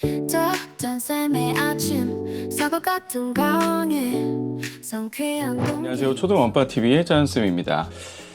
쌤의 아침 사과 같은 강에 상쾌한 안녕하세요. 초등원빠TV의 짜은쌤입니다.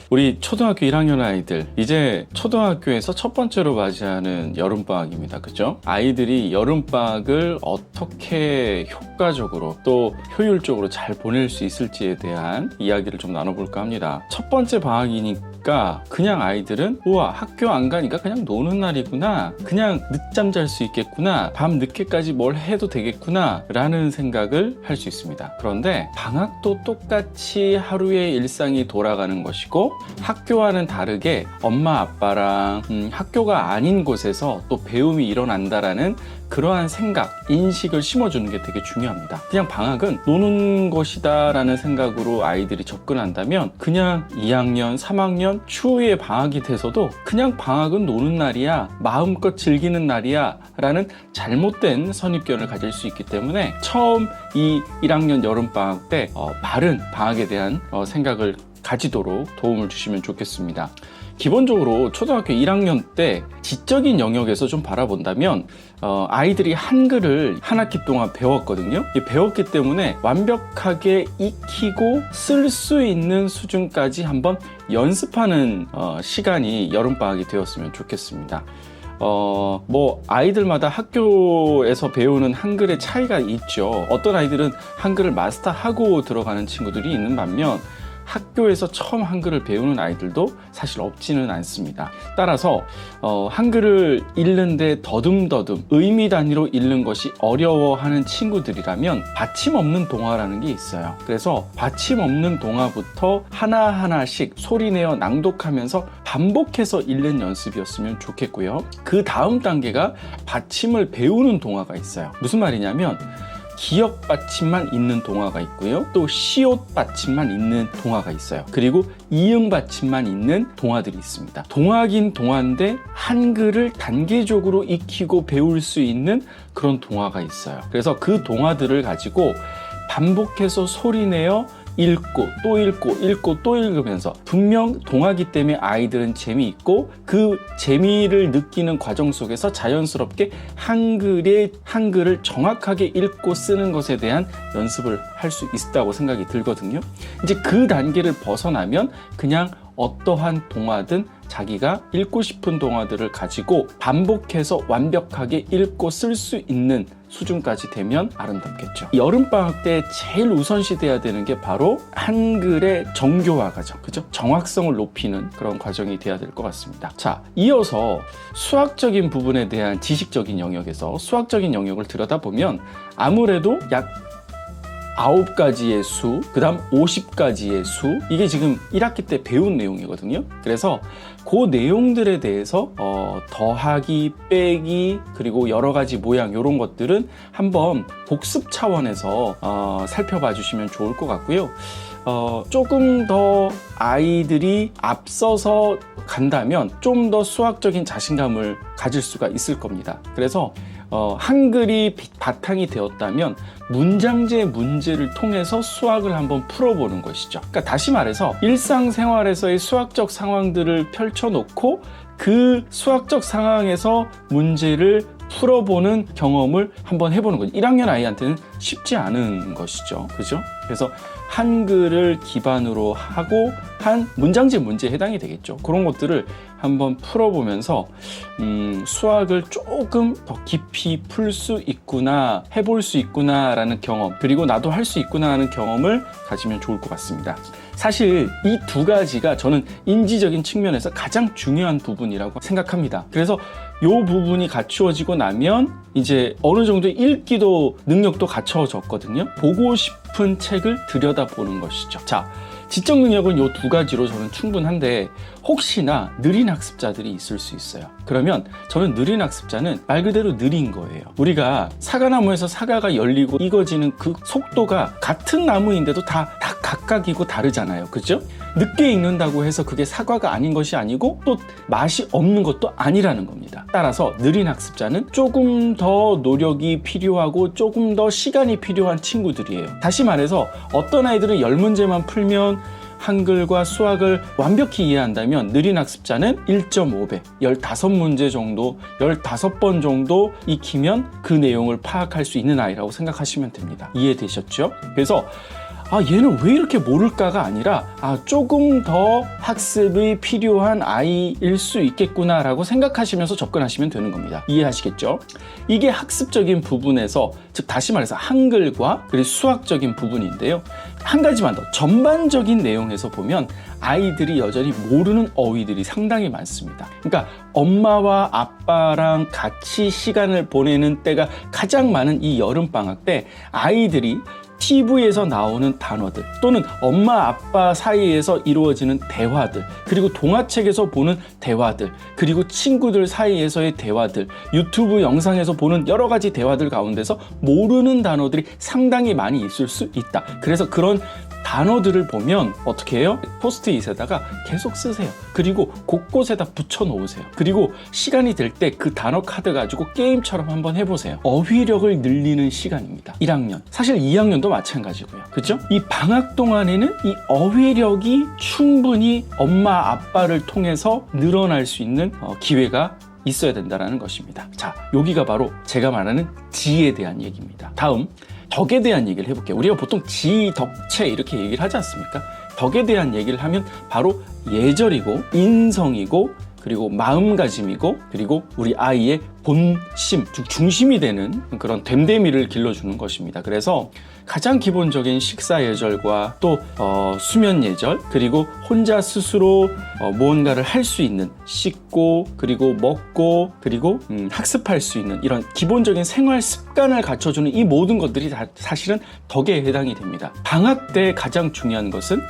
우리 초등학교 1학년 아이들, 이제 초등학교에서 첫 번째로 맞이하는 여름방학입니다. 그죠? 아이들이 여름방학을 어떻게 효과적으로 또 효율적으로 잘 보낼 수 있을지에 대한 이야기를 좀 나눠볼까 합니다. 첫 번째 방학이니까 그냥 아이들은 우와, 학교 안 가니까 그냥 노는 날이구나, 그냥 늦잠 잘 수 있겠구나, 밤 늦게까지 뭘 해도 되겠구나 라는 생각을 할 수 있습니다. 그런데 방학도 똑같이 하루의 일상이 돌아가는 것이고, 학교와는 다르게 엄마 아빠랑 학교가 아닌 곳에서 또 배움이 일어난다라는 그러한 생각, 인식을 심어주는 게 되게 중요합니다. 그냥 방학은 노는 것이다 라는 생각으로 아이들이 접근한다면 그냥 2학년, 3학년 추후에 방학이 돼서도 그냥 방학은 노는 날이야, 마음껏 즐기는 날이야 라는 잘못된 선입견을 가질 수 있기 때문에 처음 이 1학년 여름방학 때 바른 방학에 대한 생각을 가지도록 도움을 주시면 좋겠습니다. 기본적으로 초등학교 1학년 때 지적인 영역에서 좀 바라본다면 아이들이 한글을 한 학기 동안 배웠거든요. 배웠기 때문에 완벽하게 익히고 쓸 수 있는 수준까지 한번 연습하는 시간이 여름방학이 되었으면 좋겠습니다. 아이들마다 학교에서 배우는 한글의 차이가 있죠. 어떤 아이들은 한글을 마스터하고 들어가는 친구들이 있는 반면 학교에서 처음 한글을 배우는 아이들도 사실 없지는 않습니다. 따라서 한글을 읽는데 더듬더듬 의미 단위로 읽는 것이 어려워하는 친구들이라면 받침 없는 동화라는 게 있어요. 그래서 받침 없는 동화부터 하나하나씩 소리내어 낭독하면서 반복해서 읽는 연습이었으면 좋겠고요. 그 다음 단계가 받침을 배우는 동화가 있어요. 무슨 말이냐면 기역 받침만 있는 동화가 있고요. 또 시옷 받침만 있는 동화가 있어요. 그리고 이응 받침만 있는 동화들이 있습니다. 동화긴 동화인데 한글을 단계적으로 익히고 배울 수 있는 그런 동화가 있어요. 그래서 그 동화들을 가지고 반복해서 소리내어 읽고 또 읽고 읽고 또 읽으면서, 분명 동화기 때문에 아이들은 재미있고 그 재미를 느끼는 과정 속에서 자연스럽게 한글을 정확하게 읽고 쓰는 것에 대한 연습을 할 수 있다고 생각이 들거든요. 이제 그 단계를 벗어나면 그냥 어떠한 동화든 자기가 읽고 싶은 동화들을 가지고 반복해서 완벽하게 읽고 쓸 수 있는 수준까지 되면 아름답겠죠. 여름방학 때 제일 우선시 돼야 되는 게 바로 한글의 정교화 과정, 그죠? 정확성을 높이는 그런 과정이 돼야 될 것 같습니다. 자, 이어서 수학적인 부분에 대한 지식적인 영역에서 수학적인 영역을 들여다보면 아무래도 약 9가지의 수, 그 다음 50가지의 수, 이게 지금 1학기 때 배운 내용이거든요. 그래서 그 내용들에 대해서 더하기, 빼기, 그리고 여러 가지 모양, 이런 것들은 한번 복습 차원에서 살펴봐 주시면 좋을 것 같고요. 조금 더 아이들이 앞서서 간다면 좀 더 수학적인 자신감을 가질 수가 있을 겁니다. 그래서 한글이 바탕이 되었다면 문장제 문제를 통해서 수학을 한번 풀어보는 것이죠. 그러니까 다시 말해서 일상생활에서의 수학적 상황들을 펼쳐놓고 그 수학적 상황에서 문제를 풀어보는 경험을 한번 해보는 거죠. 1학년 아이한테는 쉽지 않은 것이죠. 그죠? 그래서 한글을 기반으로 하고 한 문장제 문제에 해당이 되겠죠. 그런 것들을 한번 풀어보면서 수학을 조금 더 깊이 풀 수 있구나, 해볼 수 있구나 라는 경험, 그리고 나도 할 수 있구나 하는 경험을 가지면 좋을 것 같습니다. 사실 이 두 가지가 저는 인지적인 측면에서 가장 중요한 부분이라고 생각합니다. 그래서 이 부분이 갖추어지고 나면 이제 어느 정도 읽기도 능력도 갖춰졌거든요. 보고 싶은 책을 들여다보는 것이죠. 자, 지적 능력은 이 두 가지로 저는 충분한데 혹시나 느린 학습자들이 있을 수 있어요. 그러면 저는 느린 학습자는 말 그대로 느린 거예요. 우리가 사과나무에서 사과가 열리고 익어지는 그 속도가 같은 나무인데도 다 각각이고 다르잖아요. 그죠? 늦게 익는다고 해서 그게 사과가 아닌 것이 아니고 또 맛이 없는 것도 아니라는 겁니다. 따라서 느린 학습자는 조금 더 노력이 필요하고 조금 더 시간이 필요한 친구들이에요. 다시 말해서 어떤 아이들은 10문제만 풀면 한글과 수학을 완벽히 이해한다면 느린 학습자는 1.5배, 15문제 정도, 15번 정도 익히면 그 내용을 파악할 수 있는 아이라고 생각하시면 됩니다. 이해되셨죠? 그래서 얘는 왜 이렇게 모를까가 아니라 조금 더 학습이 필요한 아이일 수 있겠구나 라고 생각하시면서 접근하시면 되는 겁니다. 이해하시겠죠? 이게 학습적인 부분에서, 즉 다시 말해서 한글과 그리고 수학적인 부분인데요. 한 가지만 더, 전반적인 내용에서 보면 아이들이 여전히 모르는 어휘들이 상당히 많습니다. 그러니까 엄마와 아빠랑 같이 시간을 보내는 때가 가장 많은 이 여름방학 때 아이들이 TV에서 나오는 단어들 또는 엄마 아빠 사이에서 이루어지는 대화들, 그리고 동화책에서 보는 대화들, 그리고 친구들 사이에서의 대화들, 유튜브 영상에서 보는 여러 가지 대화들 가운데서 모르는 단어들이 상당히 많이 있을 수 있다. 그래서 그런 단어들을 보면 어떻게 해요? 포스트잇에다가 계속 쓰세요. 그리고 곳곳에다 붙여 놓으세요. 그리고 시간이 될 때 그 단어 카드 가지고 게임처럼 한번 해보세요. 어휘력을 늘리는 시간입니다. 1학년. 사실 2학년도 마찬가지고요. 그죠? 이 방학 동안에는 이 어휘력이 충분히 엄마 아빠를 통해서 늘어날 수 있는 기회가 있어야 된다는 것입니다. 자, 여기가 바로 제가 말하는 지에 대한 얘기입니다. 다음, 덕에 대한 얘기를 해볼게요. 우리가 보통 지, 덕체 이렇게 얘기를 하지 않습니까? 덕에 대한 얘기를 하면 바로 예절이고 인성이고 그리고 마음가짐이고 그리고 우리 아이의 본심, 중심이 되는 그런 됨됨이를 길러주는 것입니다. 그래서 가장 기본적인 식사 예절과 또 수면 예절, 그리고 혼자 스스로 무언가를 할 수 있는, 씻고 그리고 먹고 그리고 학습할 수 있는 이런 기본적인 생활 습관을 갖춰주는 이 모든 것들이 다 사실은 덕에 해당이 됩니다. 방학 때 가장 중요한 것은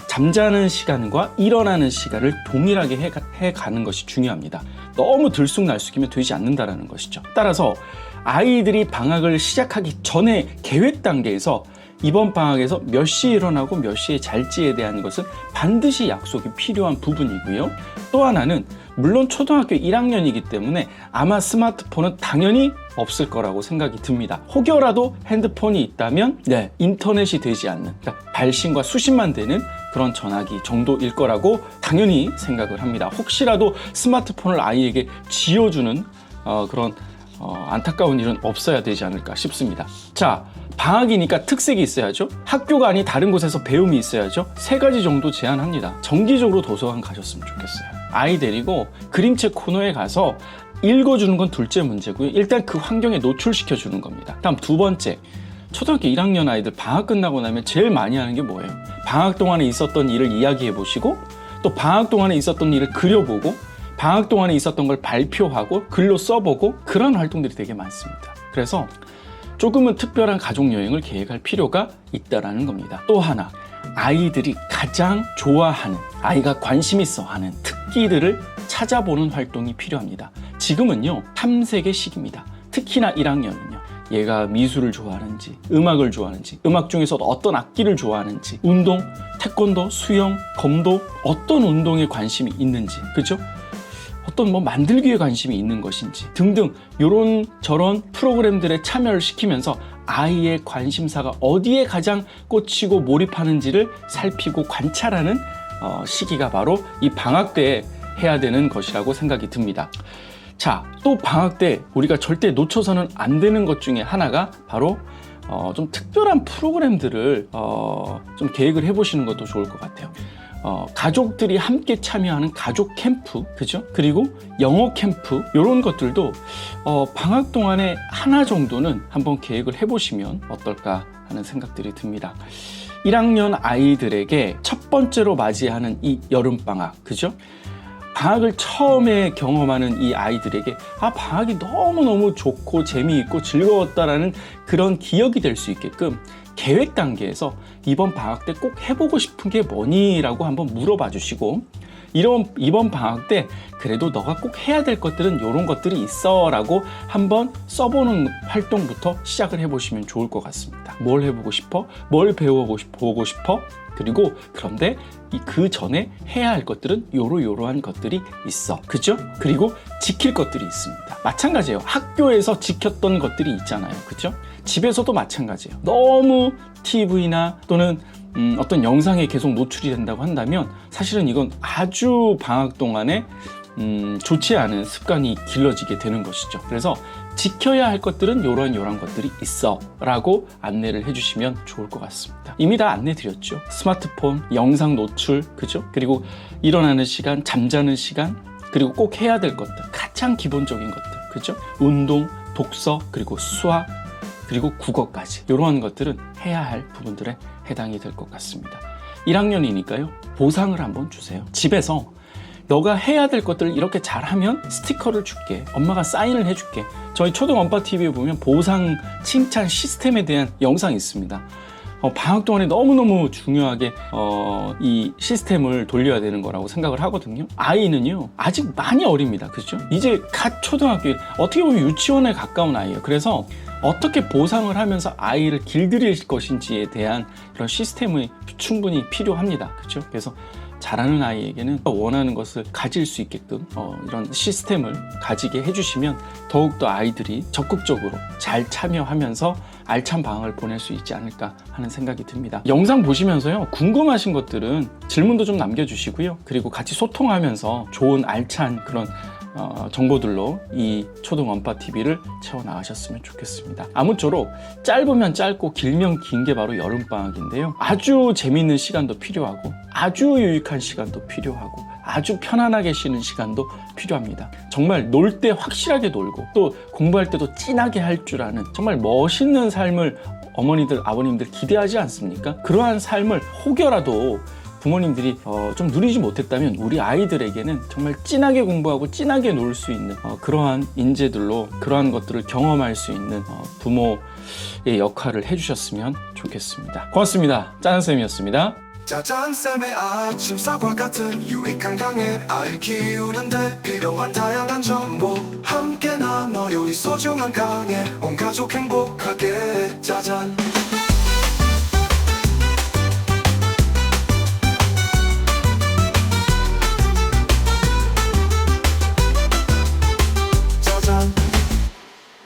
잠자는 시간과 일어나는 시간을 동일하게 해가는 것이 중요합니다. 너무 들쑥날쑥이면 되지 않는다라는 것이죠. 따라서 아이들이 방학을 시작하기 전에 계획 단계에서 이번 방학에서 몇 시에 일어나고 몇 시에 잘지에 대한 것은 반드시 약속이 필요한 부분이고요. 또 하나는 물론 초등학교 1학년이기 때문에 아마 스마트폰은 당연히 없을 거라고 생각이 듭니다. 혹여라도 핸드폰이 있다면 인터넷이 되지 않는, 그러니까 발신과 수신만 되는 그런 전화기 정도일 거라고 당연히 생각을 합니다. 혹시라도 스마트폰을 아이에게 쥐어주는 그런 안타까운 일은 없어야 되지 않을까 싶습니다. 자, 방학이니까 특색이 있어야죠. 학교가 아닌 다른 곳에서 배움이 있어야죠. 3가지 정도 제안합니다. 정기적으로 도서관 가셨으면 좋겠어요. 아이 데리고 그림책 코너에 가서 읽어주는 건 둘째 문제고요. 일단 그 환경에 노출시켜 주는 겁니다. 다음 2번째, 초등학교 1학년 아이들 방학 끝나고 나면 제일 많이 하는 게 뭐예요? 방학 동안에 있었던 일을 이야기해 보시고, 또 방학 동안에 있었던 일을 그려보고, 방학 동안에 있었던 걸 발표하고 글로 써보고, 그런 활동들이 되게 많습니다. 그래서 조금은 특별한 가족여행을 계획할 필요가 있다는 겁니다. 또 하나, 아이들이 가장 좋아하는, 아이가 관심 있어 하는 특기들을 찾아보는 활동이 필요합니다. 지금은요, 탐색의 시기입니다. 특히나 1학년은요. 얘가 미술을 좋아하는지, 음악을 좋아하는지, 음악 중에서도 어떤 악기를 좋아하는지, 운동, 태권도, 수영, 검도, 어떤 운동에 관심이 있는지, 그죠? 어떤 만들기에 관심이 있는 것인지 등등 요런 저런 프로그램들에 참여를 시키면서 아이의 관심사가 어디에 가장 꽂히고 몰입하는지를 살피고 관찰하는 시기가 바로 이 방학 때에 해야 되는 것이라고 생각이 듭니다. 자, 또 방학 때 우리가 절대 놓쳐서는 안 되는 것 중에 하나가 바로 좀 특별한 프로그램들을 좀 계획을 해보시는 것도 좋을 것 같아요. 가족들이 함께 참여하는 가족 캠프, 그죠? 그리고 영어 캠프, 이런 것들도 방학 동안에 하나 정도는 한번 계획을 해보시면 어떨까 하는 생각들이 듭니다. 1학년 아이들에게 첫 번째로 맞이하는 이 여름방학, 그죠? 방학을 처음에 경험하는 이 아이들에게 방학이 너무너무 좋고 재미있고 즐거웠다라는 그런 기억이 될 수 있게끔 계획 단계에서 이번 방학 때 꼭 해보고 싶은 게 뭐니? 라고 한번 물어봐 주시고, 이번 방학 때 그래도 너가 꼭 해야 될 것들은 이런 것들이 있어 라고 한번 써보는 활동부터 시작을 해보시면 좋을 것 같습니다. 뭘 해보고 싶어? 뭘 배워보고 싶어? 그리고 그런데 그 전에 해야 할 것들은 요러요러한 것들이 있어, 그죠? 그리고 지킬 것들이 있습니다. 마찬가지예요. 학교에서 지켰던 것들이 있잖아요, 그죠? 집에서도 마찬가지예요. 너무 TV나 또는 어떤 영상에 계속 노출이 된다고 한다면 사실은 이건 아주 방학 동안에 좋지 않은 습관이 길러지게 되는 것이죠. 그래서 지켜야 할 것들은 요런 것들이 있어 라고 안내를 해주시면 좋을 것 같습니다. 이미 다 안내 드렸죠. 스마트폰, 영상 노출, 그죠? 그리고 일어나는 시간, 잠자는 시간, 그리고 꼭 해야 될 것들, 가장 기본적인 것들, 그죠? 운동, 독서, 그리고 수학, 그리고 국어까지 이러한 것들은 해야 할 부분들에 해당이 될 것 같습니다. 1학년이니까요. 보상을 한번 주세요. 집에서 너가 해야 될 것들을 이렇게 잘하면 스티커를 줄게. 엄마가 사인을 해줄게. 저희 초등 언파 TV에 보면 보상 칭찬 시스템에 대한 영상이 있습니다. 방학 동안에 너무너무 중요하게 이 시스템을 돌려야 되는 거라고 생각을 하거든요. 아이는요 아직 많이 어립니다. 그죠? 이제 갓 초등학교, 어떻게 보면 유치원에 가까운 아이예요. 그래서 어떻게 보상을 하면서 아이를 길들일 것인지에 대한 그런 시스템이 충분히 필요합니다. 그죠? 그래서 잘하는 아이에게는 원하는 것을 가질 수 있게끔 이런 시스템을 가지게 해주시면 더욱더 아이들이 적극적으로 잘 참여하면서 알찬 방학을 보낼 수 있지 않을까 하는 생각이 듭니다. 영상 보시면서요, 궁금하신 것들은 질문도 좀 남겨주시고요. 그리고 같이 소통하면서 좋은 알찬 그런 정보들로 이 초등 언파 TV를 채워나가셨으면 좋겠습니다. 아무쪼록 짧으면 짧고 길면 긴 게 바로 여름방학인데요. 아주 재미있는 시간도 필요하고 아주 유익한 시간도 필요하고 아주 편안하게 쉬는 시간도 필요합니다. 정말 놀 때 확실하게 놀고 또 공부할 때도 진하게 할 줄 아는 정말 멋있는 삶을 어머니들, 아버님들 기대하지 않습니까? 그러한 삶을 혹여라도 부모님들이 좀 누리지 못했다면 우리 아이들에게는 정말 진하게 공부하고 진하게 놀 수 있는 그러한 인재들로 그러한 것들을 경험할 수 있는 부모의 역할을 해주셨으면 좋겠습니다. 고맙습니다. 짜장쌤이었습니다. 짜장쌤의 아침 사과 같은 유익한 강의 아이 키우는데 필요한 다양한 정보 함께 나눠요 이 소중한 강의 온 가족 행복하게 짜잔